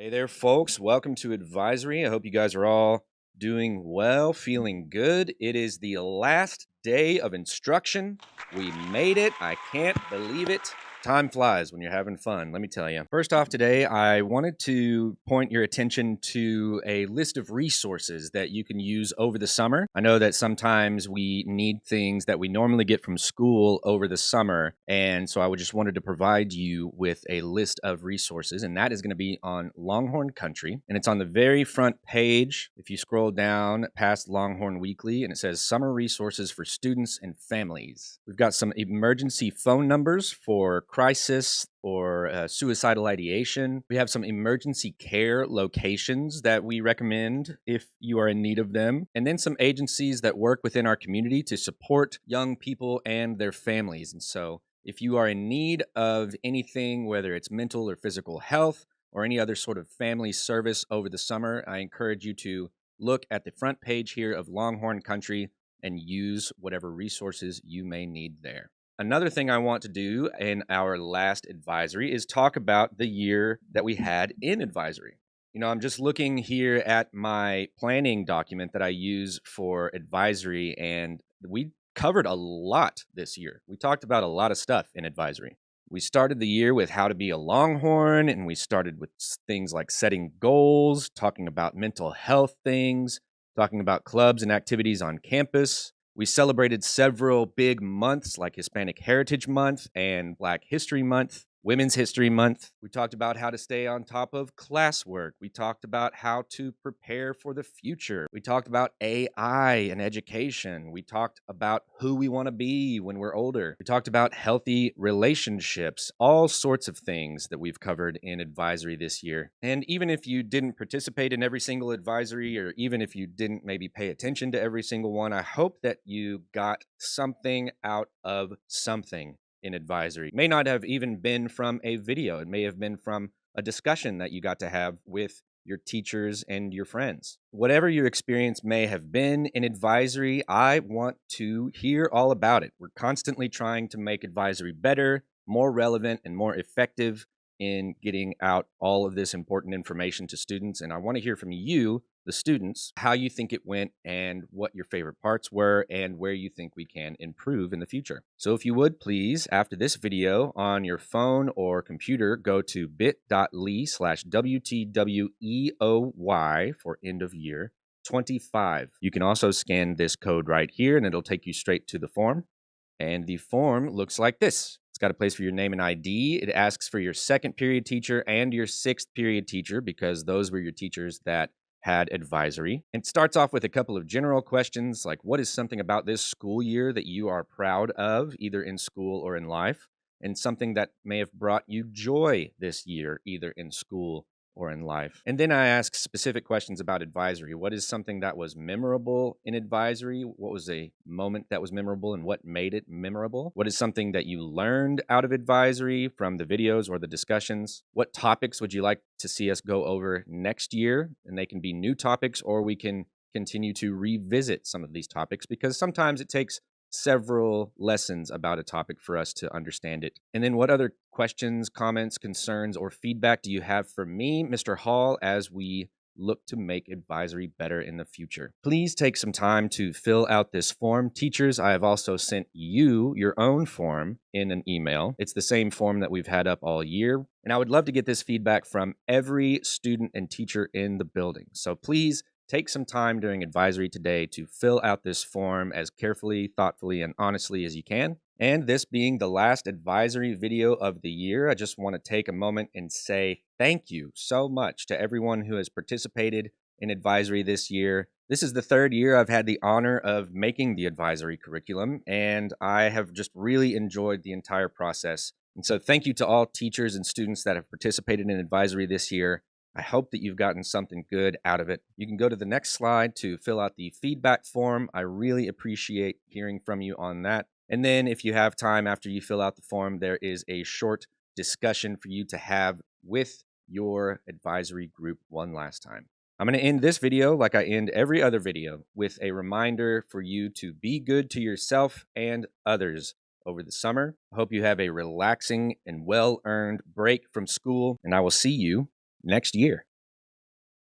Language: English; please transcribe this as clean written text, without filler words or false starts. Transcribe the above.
Hey there, folks. Welcome to Advisory. I hope you guys are all doing well, feeling good. It is the last day of instruction. We made it. I can't believe it. Time flies when you're having fun, let me tell you. First off, today, I wanted to point your attention to a list of resources that you can use over the summer. I know that sometimes we need things that we normally get from school over the summer, and so I just wanted to provide you with a list of resources, and that is going to be on Longhorn Country, and it's on the very front page. If you scroll down past Longhorn Weekly, and it says Summer Resources for Students and Families. We've got some emergency phone numbers for crisis or suicidal ideation. We have some emergency care locations that we recommend if you are in need of them, and then some agencies that work within our community to support young people and their families. And so if you are in need of anything, whether it's mental or physical health or any other sort of family service over the summer, I encourage you to look at the front page here of Longhorn Country and use whatever resources you may need there. Another thing I want to do in our last advisory is talk about the year that we had in advisory. I'm just looking here at my planning document that I use for advisory, and we covered a lot this year. We talked about a lot of stuff in advisory. We started the year with how to be a Longhorn, and we started with things like setting goals, talking about mental health things, talking about clubs and activities on campus. We celebrated several big months like Hispanic Heritage Month and Black History Month, Women's History Month. We talked about how to stay on top of classwork. We talked about how to prepare for the future. We talked about AI and education. We talked about who we want to be when we're older. We talked about healthy relationships, all sorts of things that we've covered in advisory this year. And even if you didn't participate in every single advisory, or even if you didn't maybe pay attention to every single one, I hope that you got something out of something in advisory. It may not have even been from a video. It may have been from a discussion that you got to have with your teachers and your friends. Whatever your experience may have been in advisory, I want to hear all about it. We're constantly trying to make advisory better, more relevant, and more effective in getting out all of this important information to students. And I want to hear from you, the students, how you think it went and what your favorite parts were and where you think we can improve in the future. So if you would please, after this video on your phone or computer, go to bit.ly/WTWEOY for end of year 25. You can also scan this code right here and it'll take you straight to the form. And the form looks like this. It's got a place for your name and ID. It asks for your second period teacher and your sixth period teacher because those were your teachers that had advisory. It starts off with a couple of general questions like, what is something about this school year that you are proud of, either in school or in life? And something that may have brought you joy this year, either in school or in life. And then I ask specific questions about advisory. What is something that was memorable in advisory? What was a moment that was memorable and what made it memorable? What is something that you learned out of advisory from the videos or the discussions? What topics would you like to see us go over next year? And they can be new topics, or we can continue to revisit some of these topics because sometimes it takes several lessons about a topic for us to understand it. And then what other questions, comments, concerns, or feedback do you have for me, Mr. Hall, as we look to make advisory better in the future? Please take some time to fill out this form. Teachers, I have also sent you your own form in an email. It's the same form that we've had up all year. And I would love to get this feedback from every student and teacher in the building. So please take some time during advisory today to fill out this form as carefully, thoughtfully, and honestly as you can. And this being the last advisory video of the year, I just want to take a moment and say thank you so much to everyone who has participated in advisory this year. This is the third year I've had the honor of making the advisory curriculum, and I have just really enjoyed the entire process. And so thank you to all teachers and students that have participated in advisory this year. I hope that you've gotten something good out of it. You can go to the next slide to fill out the feedback form. I really appreciate hearing from you on that. And then if you have time after you fill out the form, there is a short discussion for you to have with your advisory group one last time. I'm going to end this video like I end every other video with a reminder for you to be good to yourself and others over the summer. I hope you have a relaxing and well-earned break from school, and I will see you next year.